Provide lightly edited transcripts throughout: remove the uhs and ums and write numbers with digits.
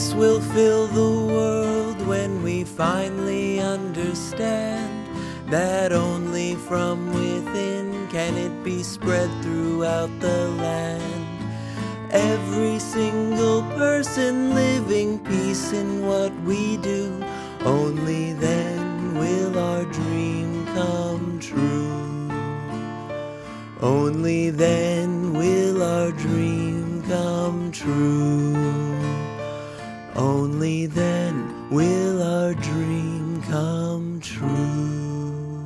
Peace will fill the world when we finally understand that only from within can it be spread throughout the land. Every single person living peace in what we do, only then will our dream come true. Only then will our dream come true. Only then will our dream come true.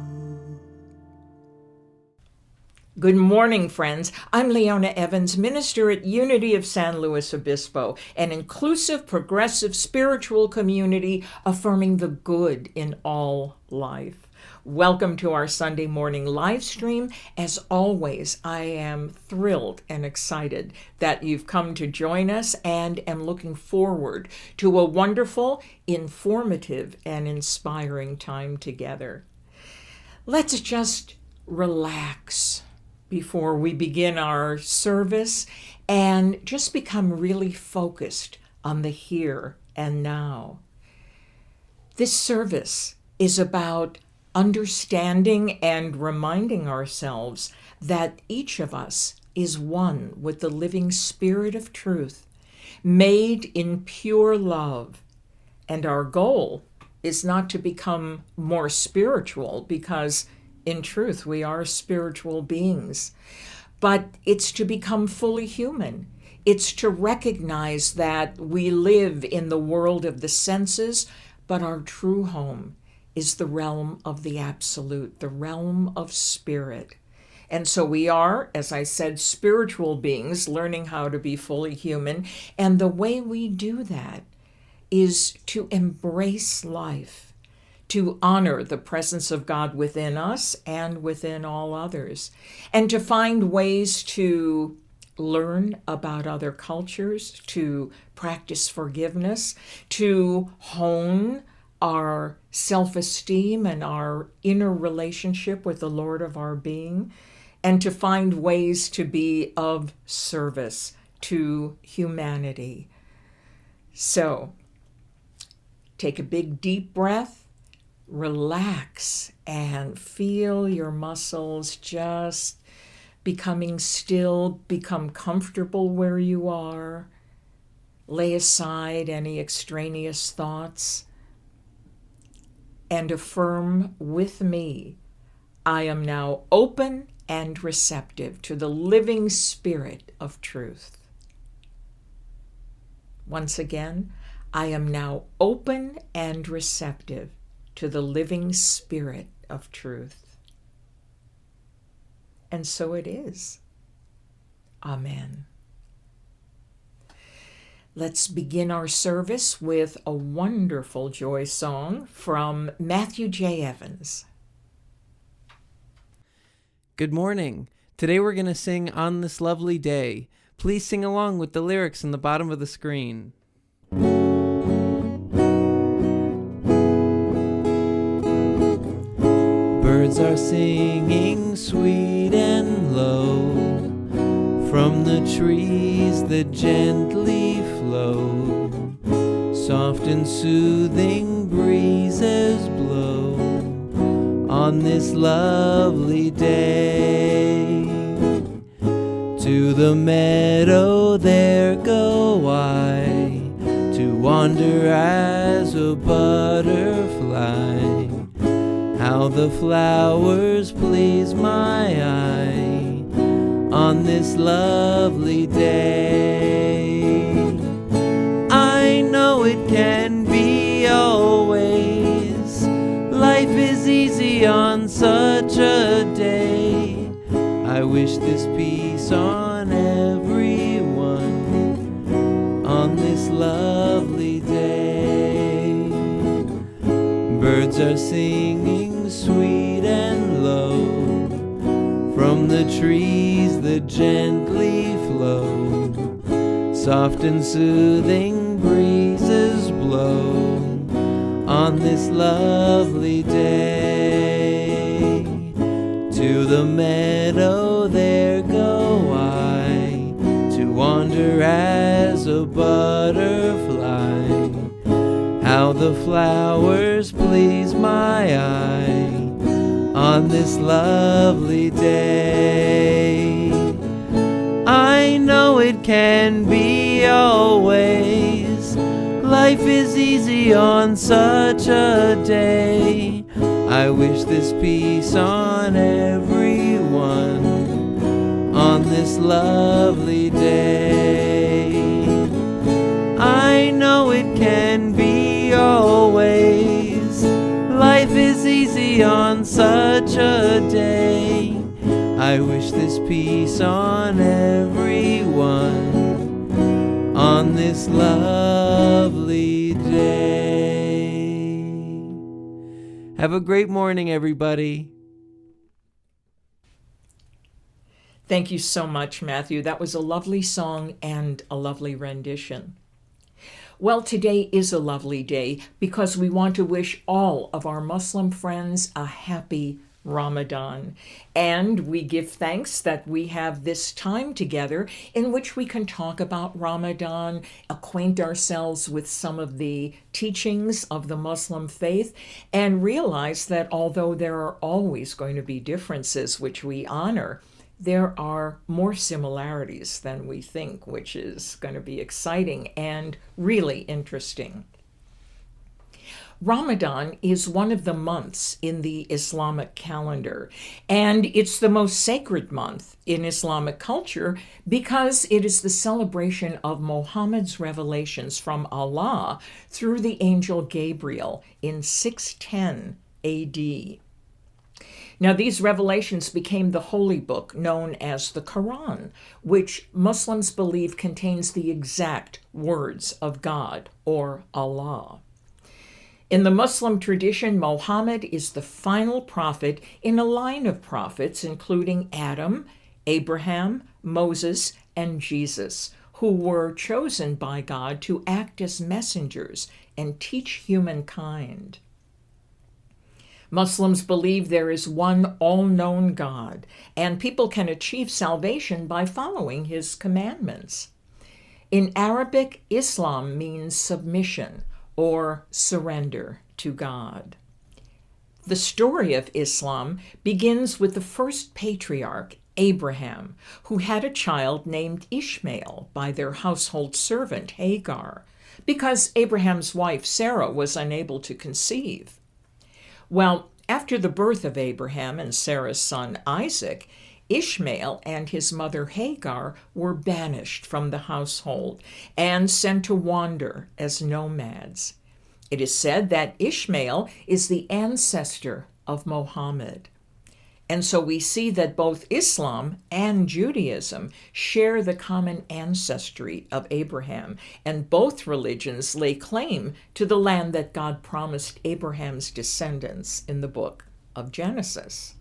Good morning, friends. I'm Leona Evans, minister at Unity of San Luis Obispo, an inclusive, progressive, spiritual community affirming the good in all life. Welcome to our Sunday morning live stream. As always, I am thrilled and excited that you've come to join us and am looking forward to a wonderful, informative, and inspiring time together. Let's just relax before we begin our service and just become really focused on the here and now. This service is about understanding and reminding ourselves that each of us is one with the living Spirit of truth, made in pure love. And our goal is not to become more spiritual, because in truth we are spiritual beings, but it's to become fully human. It's to recognize that we live in the world of the senses, but our true home is the realm of the absolute, the realm of spirit. And so we are, as I said, spiritual beings learning how to be fully human. And the way we do that is to embrace life, to honor the presence of God within us and within all others, and to find ways to learn about other cultures, to practice forgiveness, to hone our self-esteem and our inner relationship with the Lord of our being, and to find ways to be of service to humanity. So, take a big deep breath, relax, and feel your muscles just becoming still, become comfortable where you are. Lay aside any extraneous thoughts and affirm with me, I am now open and receptive to the living Spirit of truth. Once again, I am now open and receptive to the living Spirit of truth. And so it is. Amen. Let's begin our service with a wonderful joy song from Matthew J. Evans. Good morning. Today we're going to sing On This Lovely Day. Please sing along with the lyrics in the bottom of the screen. Birds are singing sweet and low from the trees that gently flow. Soft and soothing breezes blow on this lovely day. To the meadow there go I, to wander as a butterfly. How the flowers please my eye on this lovely day. I know it can be always. Life is easy on such a day. I wish this peace on everyone on this lovely day. Birds are singing sweet and low from the trees that gently flow. Soft and soothing breezes blow on this lovely day. To the meadow there go I, to wander as a butterfly. the flowers please my eye on this lovely day. I know it can be always. Life is easy on such a day. I wish this peace on everyone on this lovely day. I know it can be always. Life is easy on such a day. I wish this peace on everyone on this lovely day. Have a great morning, everybody. Thank you so much, Matthew. That was a lovely song and a lovely rendition. Well, today is a lovely day because we want to wish all of our Muslim friends a happy Ramadan. And we give thanks that we have this time together in which we can talk about Ramadan, acquaint ourselves with some of the teachings of the Muslim faith, and realize that although there are always going to be differences which we honor, there are more similarities than we think, which is going to be exciting and really interesting. Ramadan is one of the months in the Islamic calendar, and it's the most sacred month in Islamic culture because it is the celebration of Muhammad's revelations from Allah through the angel Gabriel in 610 AD. Now, these revelations became the holy book known as the Quran, which Muslims believe contains the exact words of God or Allah. In the Muslim tradition, Muhammad is the final prophet in a line of prophets, including Adam, Abraham, Moses, and Jesus, who were chosen by God to act as messengers and teach humankind. Muslims believe there is one all-known God, and people can achieve salvation by following his commandments. In Arabic, Islam means submission or surrender to God. The story of Islam begins with the first patriarch, Abraham, who had a child named Ishmael by their household servant, Hagar, because Abraham's wife, Sarah, was unable to conceive. Well, after the birth of Abraham and Sarah's son Isaac, Ishmael and his mother Hagar were banished from the household and sent to wander as nomads. It is said that Ishmael is the ancestor of Muhammad. And so we see that both Islam and Judaism share the common ancestry of Abraham, and both religions lay claim to the land that God promised Abraham's descendants in the book of Genesis.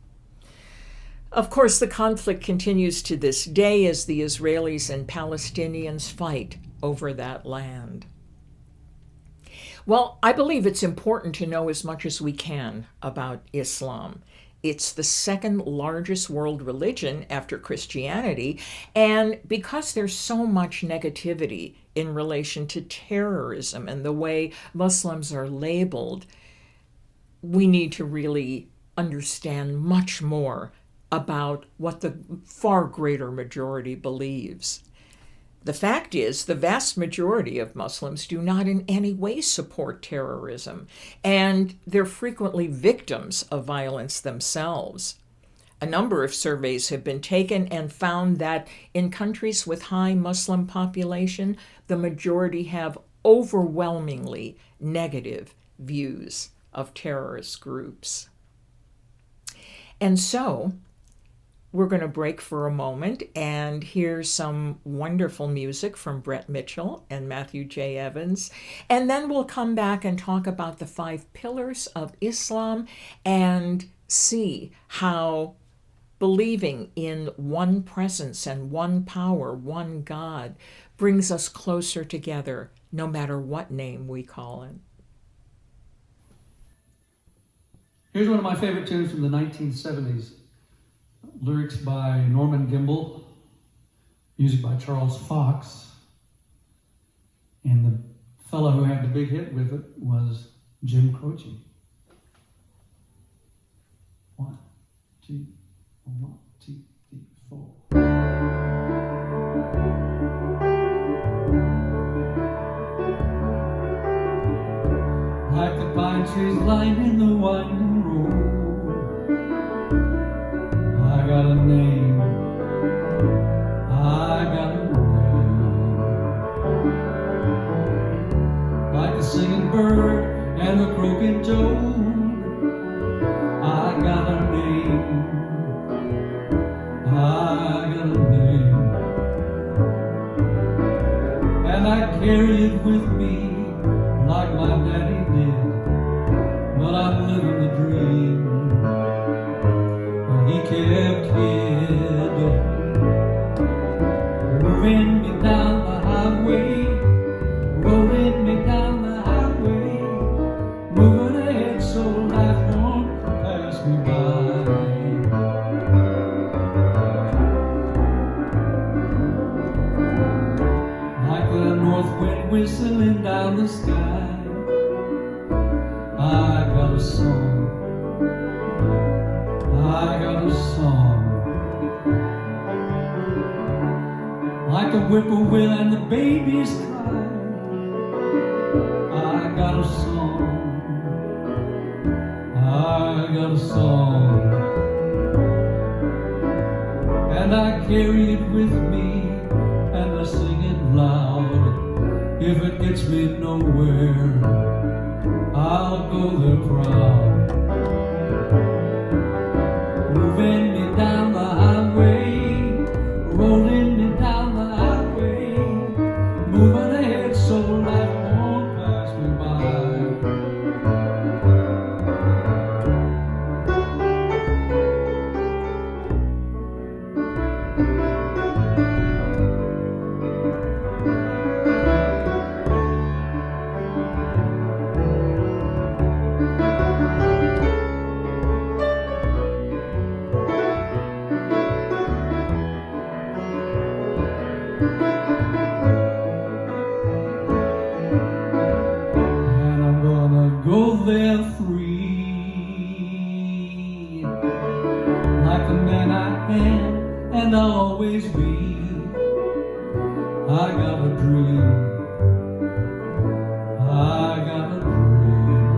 Of course, the conflict continues to this day as the Israelis and Palestinians fight over that land. Well, I believe it's important to know as much as we can about Islam. It's the second largest world religion after Christianity, and because there's so much negativity in relation to terrorism and the way Muslims are labeled, we need to really understand much more about what the far greater majority believes. The fact is, the vast majority of Muslims do not in any way support terrorism, and they're frequently victims of violence themselves. A number of surveys have been taken and found that in countries with high Muslim population, the majority have overwhelmingly negative views of terrorist groups. And so, we're going to break for a moment and hear some wonderful music from Brett Mitchell and Matthew J. Evans. And then we'll come back and talk about the 5 pillars of Islam and see how believing in one presence and one power, one God, brings us closer together, no matter what name we call it. Here's one of my favorite tunes from the 1970s. Lyrics by Norman Gimbel, music by Charles Fox, and the fellow who had the big hit with it was Jim Croce. 1, 2, 1, 2, 3, 4. Like the pine trees lining the winding road, I got a name, I got a name. Like the singing bird and the croaking toad, I got a name, I got a name. And I carry it with me like my daddy did, but I'm living the dream he kept hid. Moving me down the highway, rolling me down the highway, moving ahead so life won't pass me by. Like the north wind whistling down the sky, I got a song, I got a song. Like the whippoorwill and the babies cry, I got a song, I got a song. And I carry it with me and I sing it loud. If it gets me nowhere, I'll go there proud. Moving me down the highway, rolling me down the highway, moving ahead so life won't pass me by. Go there free, like the man I am and I'll always be. I got a dream, I got a dream.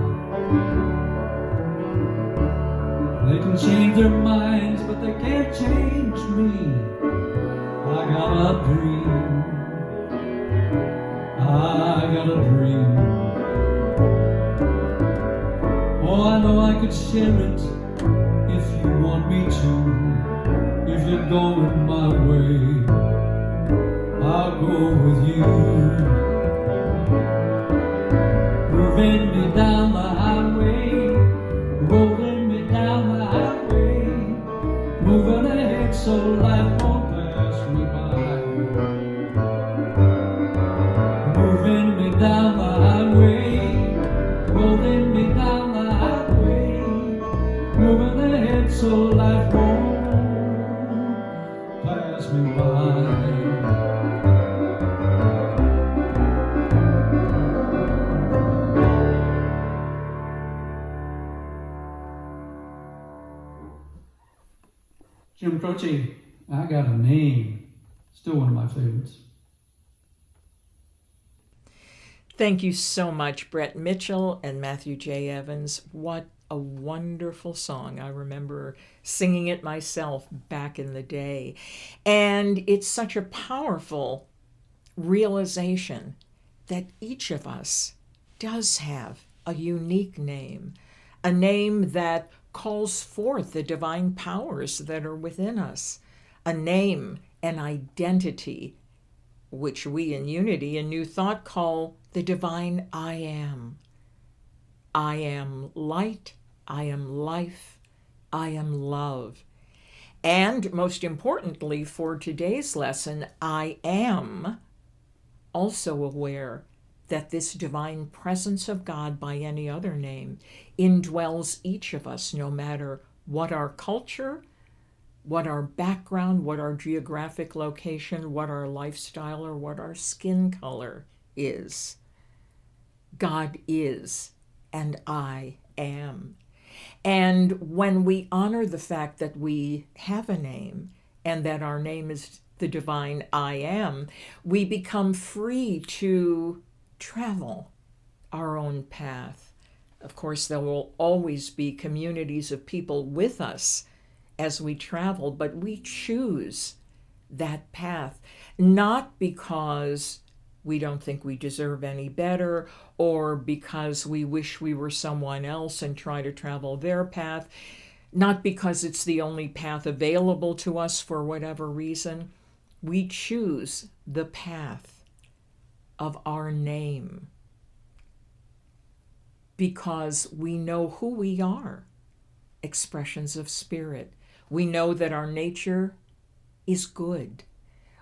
They can change their minds, but they can't change me. I got a dream, I got a dream. Oh, I know I could share it if you want me to. If you're going my way, I'll go with you. Moving me down the highway, rolling me down the highway, moving ahead so life won't pass me by. Moving me down the highway, rolling me down the highway, moving ahead so life won't pass me by. Jim Croce, I got a name. Still one of my favorites. Thank you so much, Brett Mitchell and Matthew J. Evans. What a wonderful song. I remember singing it myself back in the day. And it's such a powerful realization that each of us does have a unique name, a name that calls forth the divine powers that are within us, a name, an identity, which we in Unity and New Thought call the divine I am. I am light, I am life, I am love. And most importantly for today's lesson, I am also aware that this divine presence of God by any other name indwells each of us, no matter what our culture, what our background, what our geographic location, what our lifestyle, or what our skin color is. God is, and I am. And when we honor the fact that we have a name and that our name is the divine I am, we become free to travel our own path. Of course, there will always be communities of people with us as we travel, but we choose that path, not because we don't think we deserve any better, or because we wish we were someone else and try to travel their path, not because it's the only path available to us for whatever reason. We choose the path of our name because we know who we are, expressions of spirit. We know that our nature is good.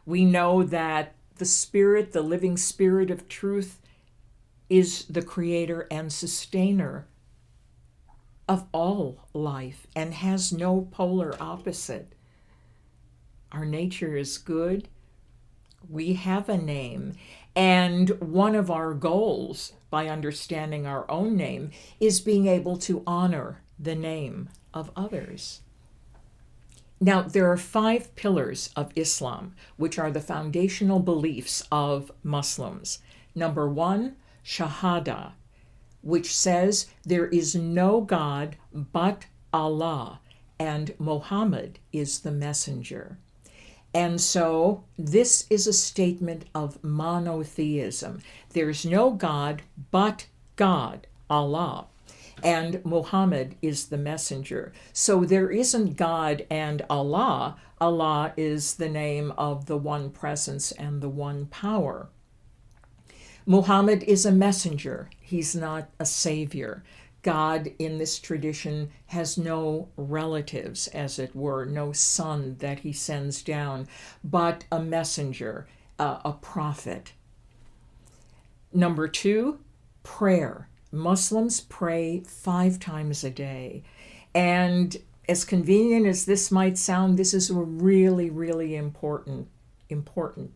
We know that the Spirit, the living Spirit of truth, is the creator and sustainer of all life and has no polar opposite. Our nature is good. We have a name. And one of our goals by understanding our own name is being able to honor the name of others. Now, there are 5 pillars of Islam, which are the foundational beliefs of Muslims. Number 1, Shahada, which says there is no God but Allah, and Muhammad is the messenger. And so this is a statement of monotheism. There's no God but God, Allah, and Muhammad is the messenger. So there isn't God and Allah. Allah is the name of the one presence and the one power. Muhammad is a messenger. He's not a savior. God in this tradition has no relatives, as it were, no son that he sends down, but a messenger, a prophet. Number 2, prayer. Muslims pray 5 times a day. And as convenient as this might sound, this is a really, really important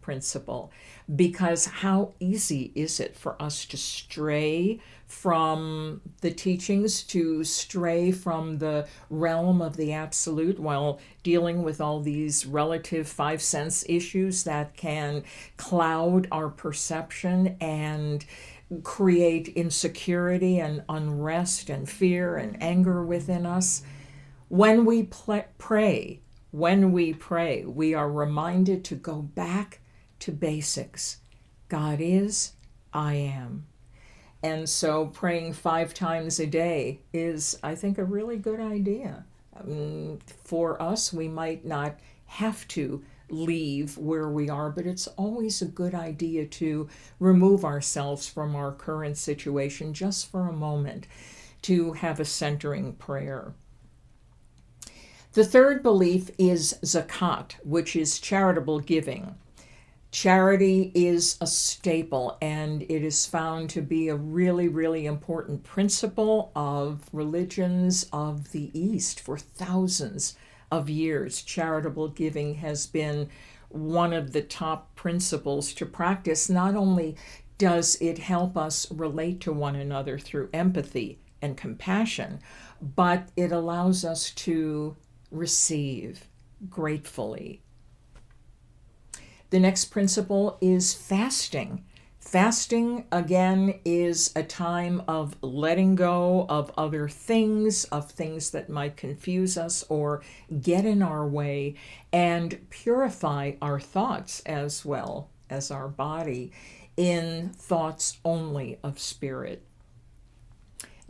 principle, because how easy is it for us to stray from the teachings, to stray from the realm of the absolute while dealing with all these relative 5 sense issues that can cloud our perception and create insecurity and unrest and fear and anger within us. When we pray, we are reminded to go back to basics. God is, I am. And so praying 5 times a day is, I think, a really good idea. For us, we might not have to leave where we are, but it's always a good idea to remove ourselves from our current situation just for a moment, to have a centering prayer. The third belief is zakat, which is charitable giving. Charity is a staple, and it is found to be a really, really important principle of religions of the East for thousands of years. Charitable giving has been one of the top principles to practice. Not only does it help us relate to one another through empathy and compassion, but it allows us to receive gratefully. The next principle is fasting. Fasting, again, is a time of letting go of other things, of things that might confuse us or get in our way, and purify our thoughts as well as our body in thoughts only of spirit.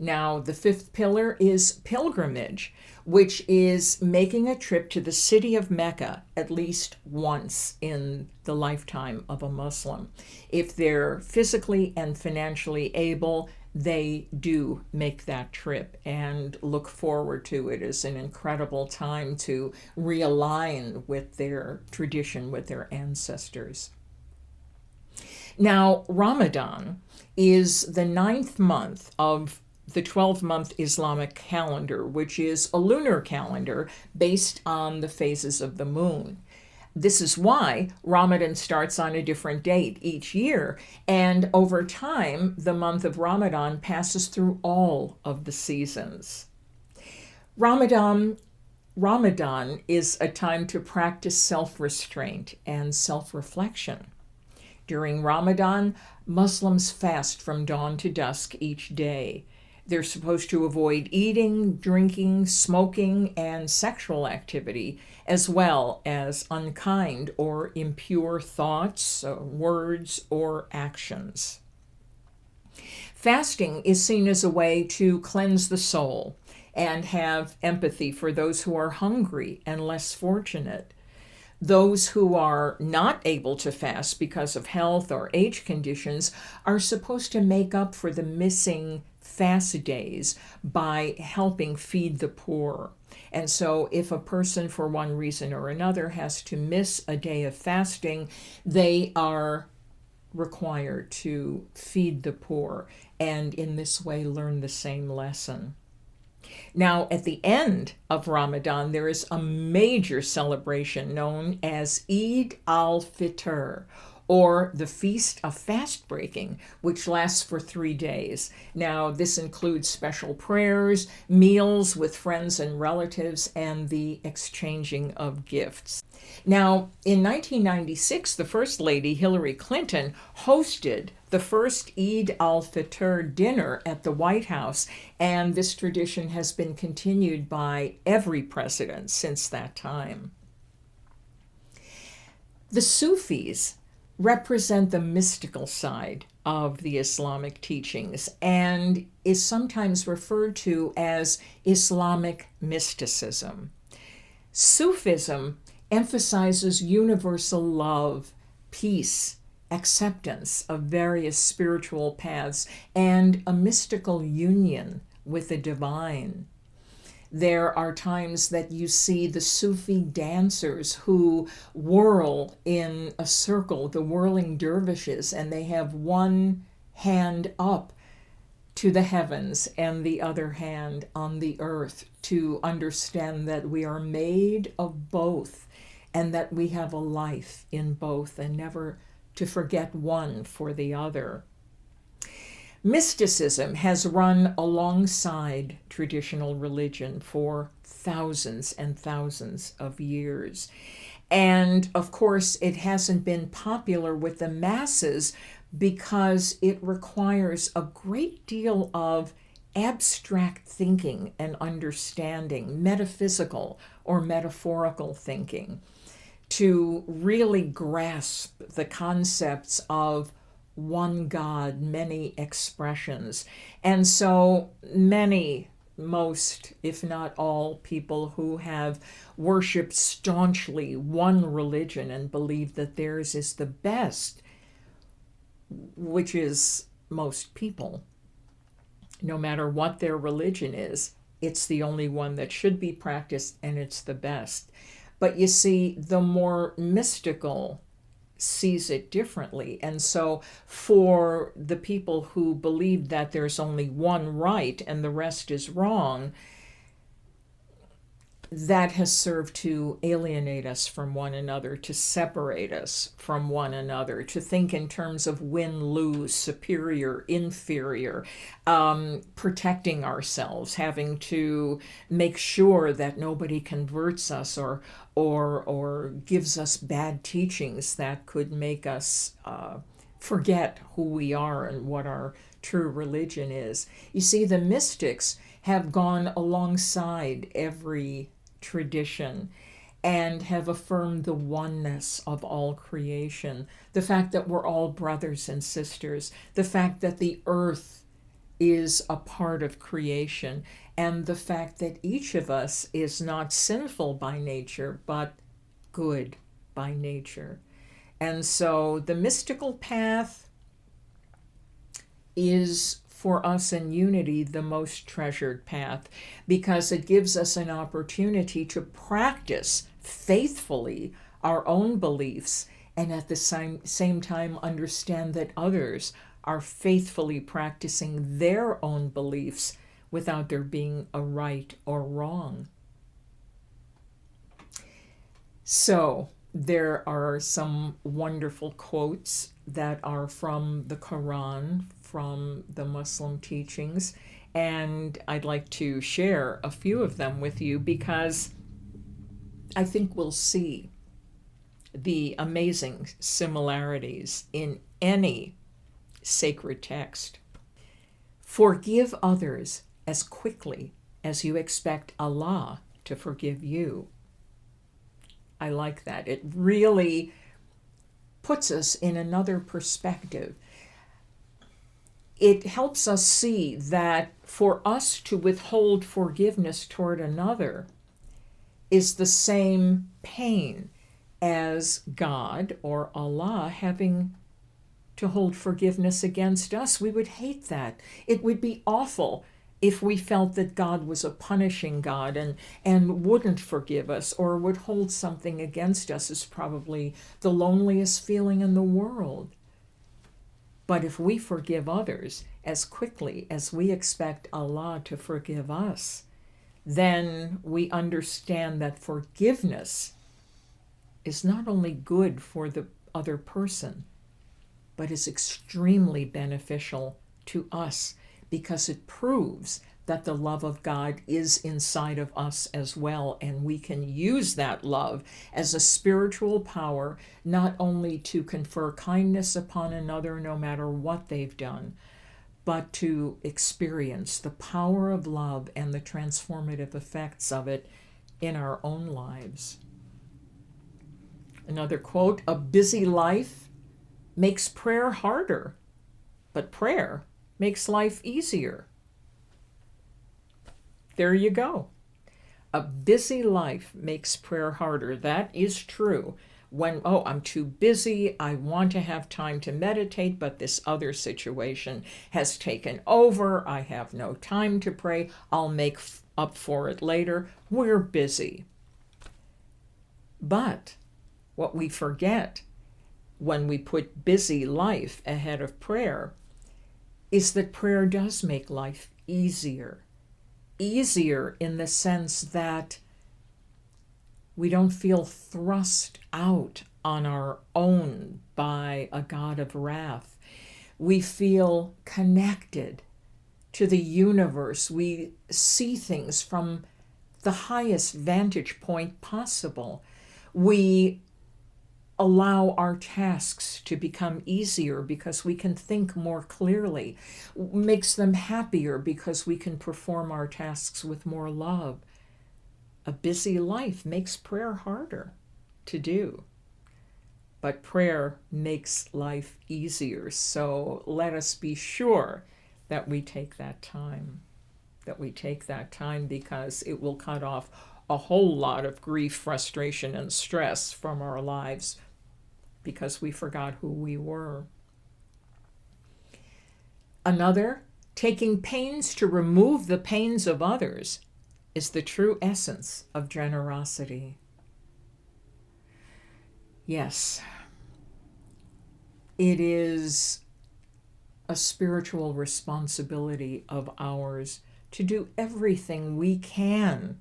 Now, the 5th pillar is pilgrimage, which is making a trip to the city of Mecca at least once in the lifetime of a Muslim. If they're physically and financially able, they do make that trip and look forward to it as an incredible time to realign with their tradition, with their ancestors. Now, Ramadan is the 9th month of the 12-month Islamic calendar, which is a lunar calendar based on the phases of the moon. This is why Ramadan starts on a different date each year, and over time, the month of Ramadan passes through all of the seasons. Ramadan is a time to practice self-restraint and self-reflection. During Ramadan, Muslims fast from dawn to dusk each day. They're supposed to avoid eating, drinking, smoking, and sexual activity, as well as unkind or impure thoughts, words, or actions. Fasting is seen as a way to cleanse the soul and have empathy for those who are hungry and less fortunate. Those who are not able to fast because of health or age conditions are supposed to make up for the missing fast days by helping feed the poor. And so if a person for one reason or another has to miss a day of fasting, they are required to feed the poor and in this way learn the same lesson. Now, at the end of Ramadan, there is a major celebration known as Eid al-Fitr, or the Feast of Fast Breaking, which lasts for 3 days. Now, this includes special prayers, meals with friends and relatives, and the exchanging of gifts. Now, in 1996, the First Lady, Hillary Clinton, hosted the first Eid al-Fitr dinner at the White House, and this tradition has been continued by every president since that time. The Sufis represent the mystical side of the Islamic teachings and is sometimes referred to as Islamic mysticism. Sufism emphasizes universal love, peace, acceptance of various spiritual paths, and a mystical union with the divine. There are times that you see the Sufi dancers who whirl in a circle, the whirling dervishes, and they have one hand up to the heavens and the other hand on the earth to understand that we are made of both and that we have a life in both and never to forget one for the other. Mysticism has run alongside traditional religion for thousands and thousands of years. And of course, it hasn't been popular with the masses because it requires a great deal of abstract thinking and understanding, metaphysical or metaphorical thinking, to really grasp the concepts of one God, many expressions. And so most, if not all, people who have worshiped staunchly one religion and believe that theirs is the best, which is most people, no matter what their religion is, it's the only one that should be practiced and it's the best. But you see, the more mystical sees it differently. And so for the people who believe that there's only one right and the rest is wrong, that has served to alienate us from one another, to separate us from one another, to think in terms of win-lose, superior, inferior, protecting ourselves, having to make sure that nobody converts us or gives us bad teachings that could make us forget who we are and what our true religion is. You see, the mystics have gone alongside every tradition and have affirmed the oneness of all creation, the fact that we're all brothers and sisters, the fact that the earth is a part of creation, and the fact that each of us is not sinful by nature, but good by nature. And so the mystical path is, for us in Unity, the most treasured path, because it gives us an opportunity to practice faithfully our own beliefs and at the same time understand that others are faithfully practicing their own beliefs without there being a right or wrong. So, There are some wonderful quotes that are from the Quran, from the Muslim teachings, and I'd like to share a few of them with you because I think we'll see the amazing similarities in any sacred text. Forgive others as quickly as you expect Allah to forgive you. I like that. It really puts us in another perspective. It helps us see that for us to withhold forgiveness toward another is the same pain as God or Allah having to hold forgiveness against us. We would hate that. It would be awful if we felt that God was a punishing God and wouldn't forgive us or would hold something against us. Is probably the loneliest feeling in the world. But if we forgive others as quickly as we expect Allah to forgive us, then we understand that forgiveness is not only good for the other person, but is extremely beneficial to us because it proves that the love of God is inside of us as well, and we can use that love as a spiritual power, not only to confer kindness upon another no matter what they've done, but to experience the power of love and the transformative effects of it in our own lives. Another quote, "A busy life makes prayer harder, but prayer makes life easier." There you go. A busy life makes prayer harder. That is true. When, I'm too busy, I want to have time to meditate, but this other situation has taken over, I have no time to pray, I'll make up for it later. We're busy. But what we forget when we put busy life ahead of prayer is that prayer does make life easier. Easier in the sense that we don't feel thrust out on our own by a God of wrath. We feel connected to the universe. We see things from the highest vantage point possible. We allow our tasks to become easier because we can think more clearly, makes them happier because we can perform our tasks with more love. A busy life makes prayer harder to do, but prayer makes life easier. So let us be sure that we take that time, because it will cut off a whole lot of grief, frustration, and stress from our lives because we forgot who we were. Another, taking pains to remove the pains of others is the true essence of generosity. Yes, it is a spiritual responsibility of ours to do everything we can,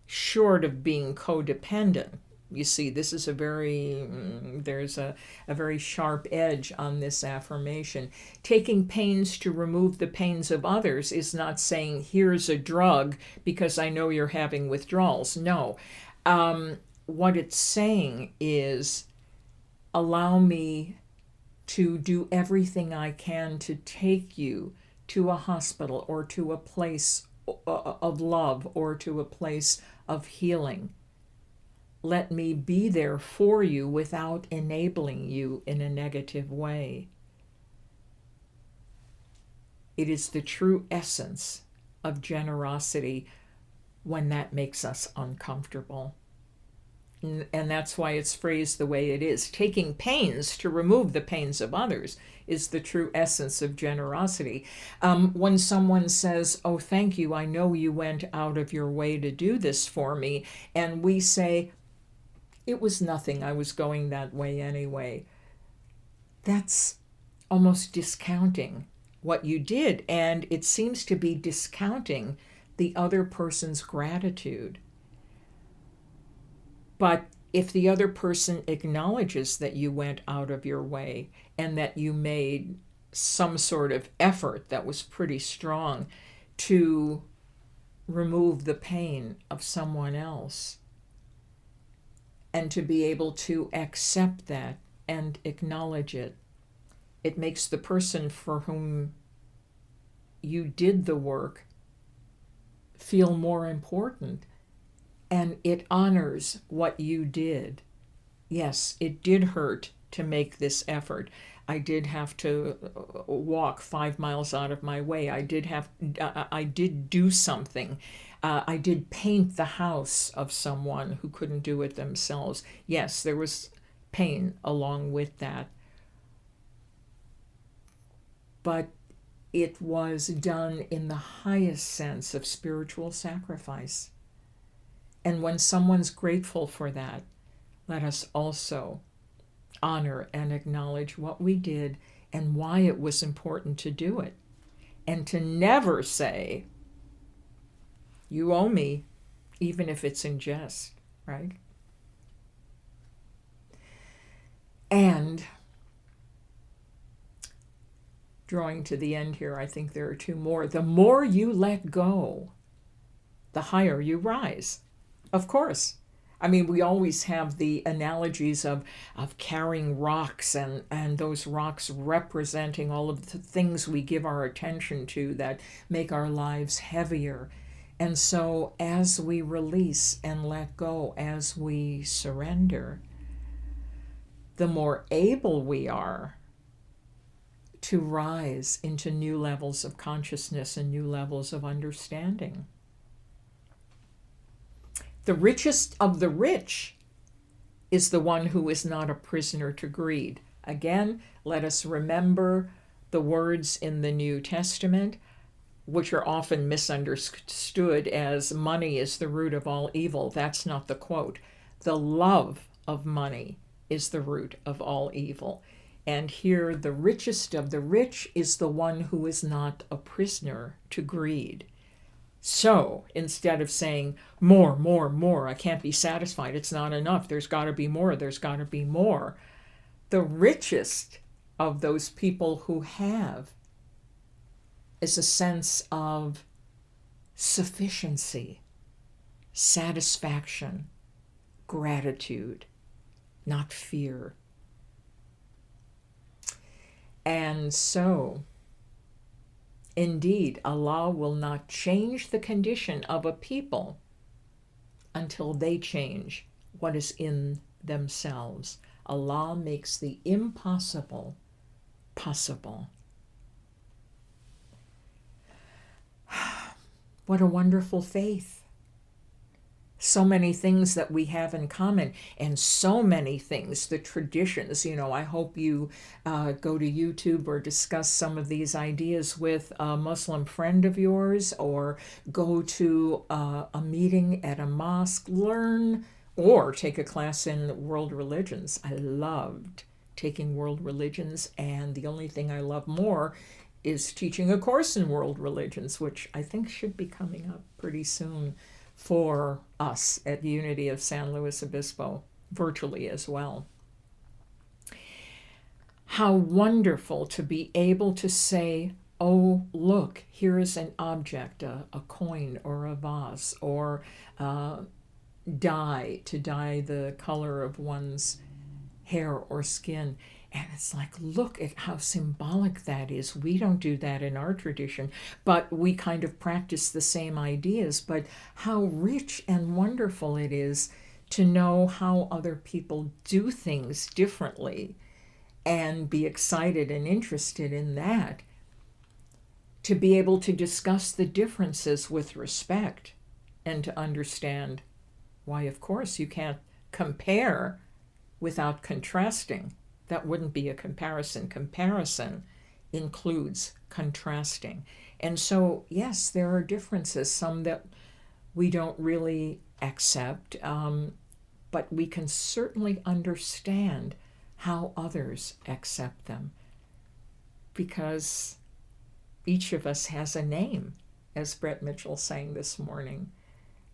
short of being codependent. You see, this is there's a very sharp edge on this affirmation. Taking pains to remove the pains of others is not saying, here's a drug because I know you're having withdrawals. No. What it's saying is, allow me to do everything I can to take you to a hospital or to a place of love or to a place of healing. Let me be there for you without enabling you in a negative way. It is the true essence of generosity when that makes us uncomfortable. And that's why it's phrased the way it is. Taking pains to remove the pains of others is the true essence of generosity. When someone says, "Oh, thank you, I know you went out of your way to do this for me," and we say, "It was nothing, I was going that way anyway," that's almost discounting what you did, and it seems to be discounting the other person's gratitude. But if the other person acknowledges that you went out of your way and that you made some sort of effort that was pretty strong to remove the pain of someone else, and to be able to accept that and acknowledge it, it makes the person for whom you did the work feel more important, and it honors what you did. Yes, it did hurt to make this effort. I did have to walk 5 miles out of my way. I did do something. I did paint the house of someone who couldn't do it themselves. Yes, there was pain along with that. But it was done in the highest sense of spiritual sacrifice. And when someone's grateful for that, let us also honor and acknowledge what we did and why it was important to do it. And to never say, you owe me, even if it's in jest, right? And drawing to the end here, I think there are two more. The more you let go, the higher you rise. Of course. I mean, we always have the analogies of carrying rocks and those rocks representing all of the things we give our attention to that make our lives heavier. And so as we release and let go, as we surrender, the more able we are to rise into new levels of consciousness and new levels of understanding. The richest of the rich is the one who is not a prisoner to greed. Again, let us remember the words in the New Testament, which are often misunderstood as money is the root of all evil. That's not the quote. The love of money is the root of all evil. And here, the richest of the rich is the one who is not a prisoner to greed. So instead of saying, more, more, more, I can't be satisfied, it's not enough, there's got to be more, there's got to be more, the richest of those people who have is a sense of sufficiency, satisfaction, gratitude, not fear. And so, indeed, Allah will not change the condition of a people until they change what is in themselves. Allah makes the impossible possible. What a wonderful faith. So many things that we have in common, and so many things, the traditions. I hope you go to YouTube or discuss some of these ideas with a Muslim friend of yours, or go to a meeting at a mosque, learn, or take a class in world religions. I loved taking world religions, and the only thing I love more is teaching a course in world religions, which I think should be coming up pretty soon for us at Unity of San Luis Obispo, virtually as well. How wonderful to be able to say, oh, look, here is an object, a coin or a vase, or dye, to dye the color of one's hair or skin. And it's like, look at how symbolic that is. We don't do that in our tradition, but we kind of practice the same ideas. But how rich and wonderful it is to know how other people do things differently and be excited and interested in that. To be able to discuss the differences with respect and to understand why, of course, you can't compare without contrasting. That wouldn't be a comparison. Comparison includes contrasting. And so, yes, there are differences, some that we don't really accept, but we can certainly understand how others accept them, because each of us has a name, as Brett Mitchell sang this morning.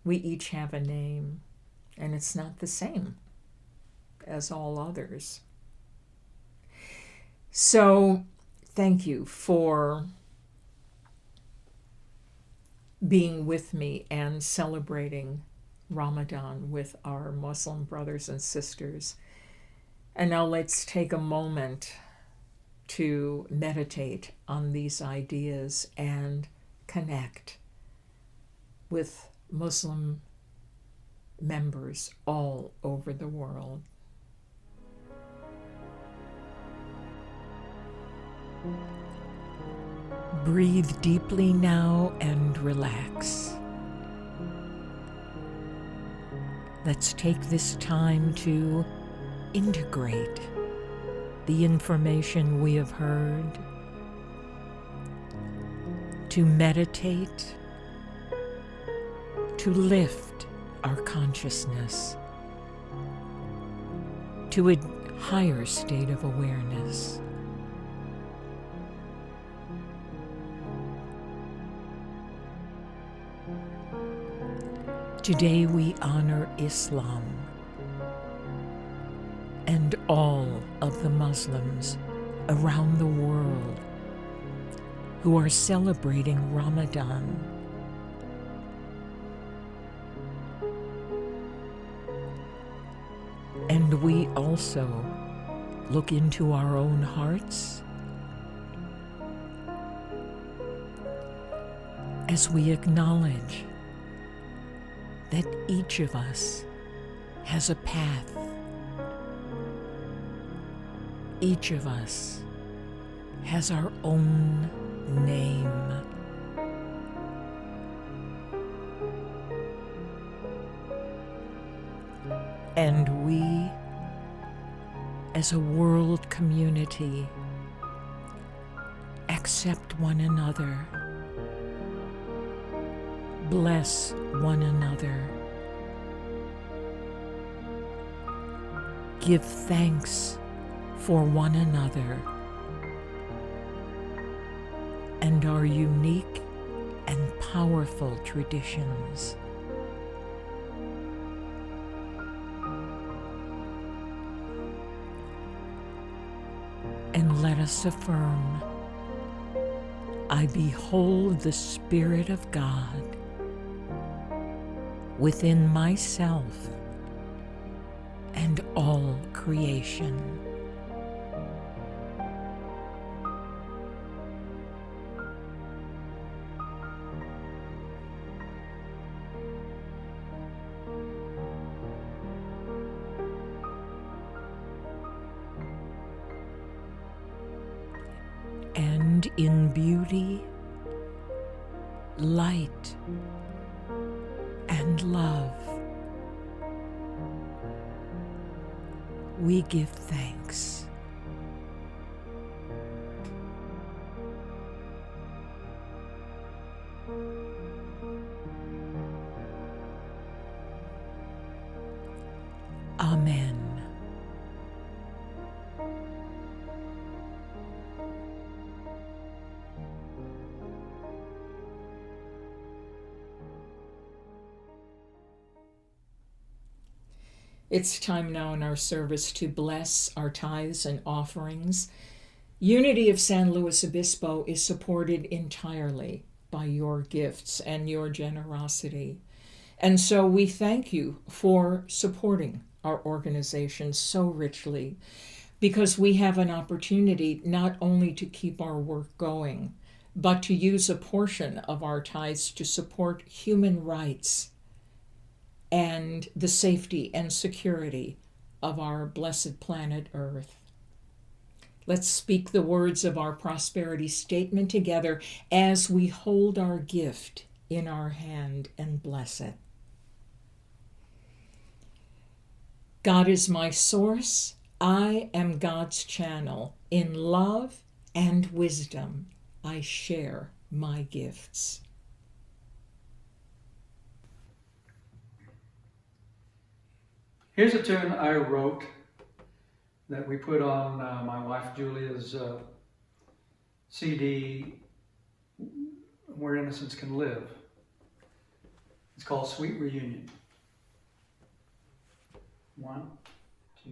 We each have a name, and it's not the same as all others. So thank you for being with me and celebrating Ramadan with our Muslim brothers and sisters. And now let's take a moment to meditate on these ideas and connect with Muslim members all over the world. Breathe deeply now and relax. Let's take this time to integrate the information we have heard, to meditate, to lift our consciousness to a higher state of awareness. Today we honor Islam and all of the Muslims around the world who are celebrating Ramadan. And we also look into our own hearts as we acknowledge that each of us has a path. Each of us has our own name. And we, as a world community, accept one another, bless one another, give thanks for one another and our unique and powerful traditions. And let us affirm, I behold the Spirit of God within myself and all creation. And in beauty, light, and love, we give thanks. Amen. It's time now in our service to bless our tithes and offerings. Unity of San Luis Obispo is supported entirely by your gifts and your generosity. And so we thank you for supporting our organization so richly, because we have an opportunity not only to keep our work going, but to use a portion of our tithes to support human rights and the safety and security of our blessed planet Earth. Let's speak the words of our prosperity statement together as we hold our gift in our hand and bless it. God is my source. I am God's channel. In love and wisdom, I share my gifts. Here's a tune I wrote that we put on my wife Julia's CD, Where Innocence Can Live. It's called Sweet Reunion. 1, 2.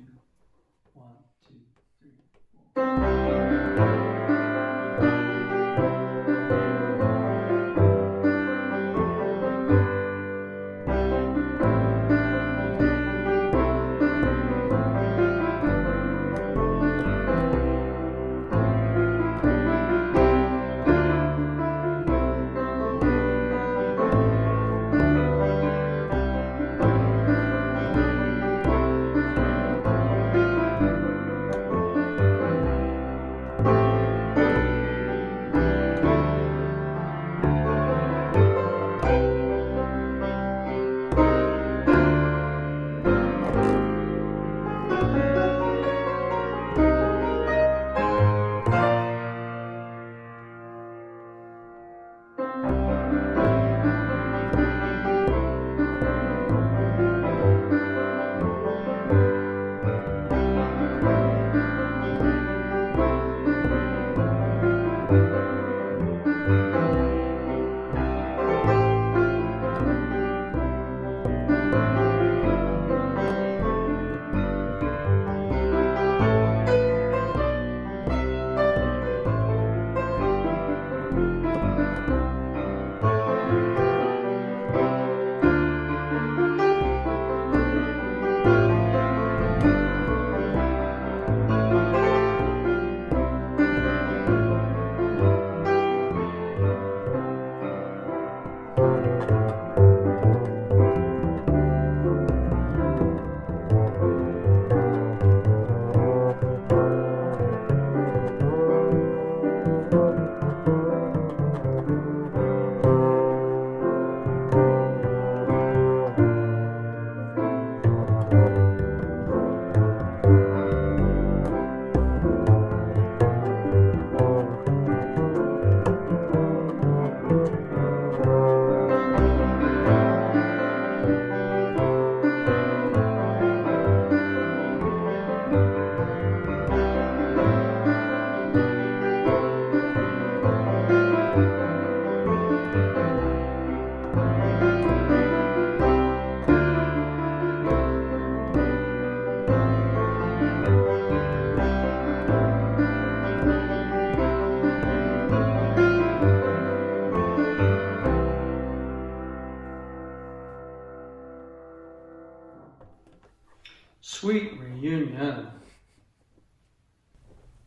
Sweet reunion.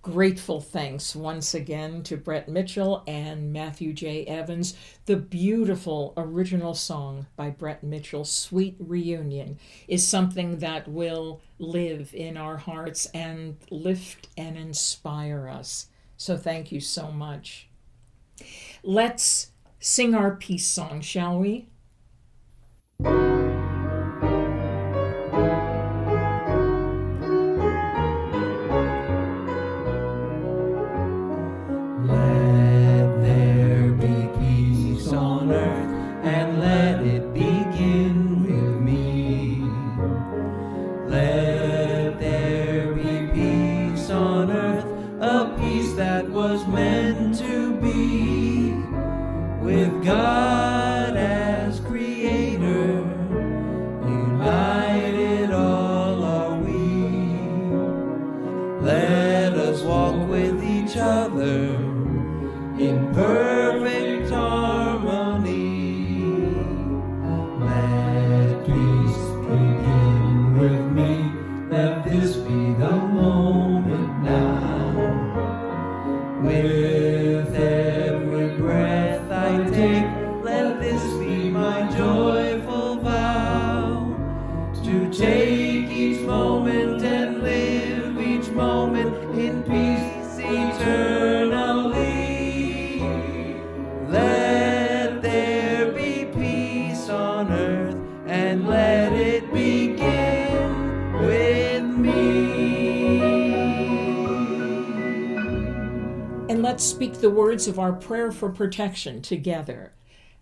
Grateful thanks once again to Brett Mitchell and Matthew J. Evans. The beautiful original song by Brett Mitchell, Sweet Reunion, is something that will live in our hearts and lift and inspire us. So thank you so much. Let's sing our peace song, shall we? With God as creator, united all are we. Let us walk with each other in perfect harmony. Let peace begin with me. Let this be the moment now. With every breath I take, let this be my joyful vow. To take each moment and live each moment in peace eternally. Let there be peace on earth, and let it begin with me. And let's speak the words of our prayer for protection together.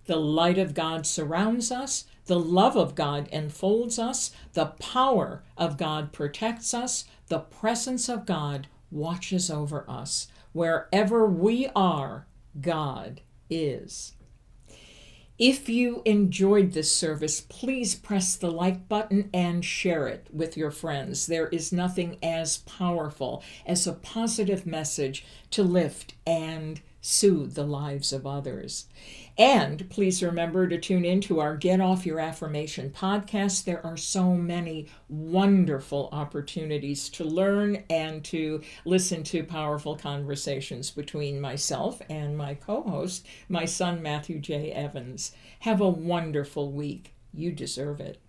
The light of God surrounds us, the love of God enfolds us, the power of God protects us, the presence of God watches over us. Wherever we are, God is. If you enjoyed this service, please press the like button and share it with your friends. There is nothing as powerful as a positive message to lift and soothe the lives of others. And please remember to tune in to our Get Off Your Affirmation podcast. There are so many wonderful opportunities to learn and to listen to powerful conversations between myself and my co-host, my son Matthew J. Evans. Have a wonderful week. You deserve it.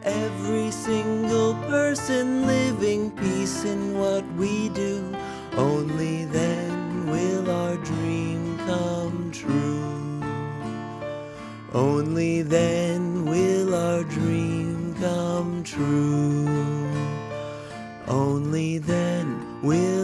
Every single person living peace in what we do. Only then will our dream come true. Only then will our dream come true. Only then will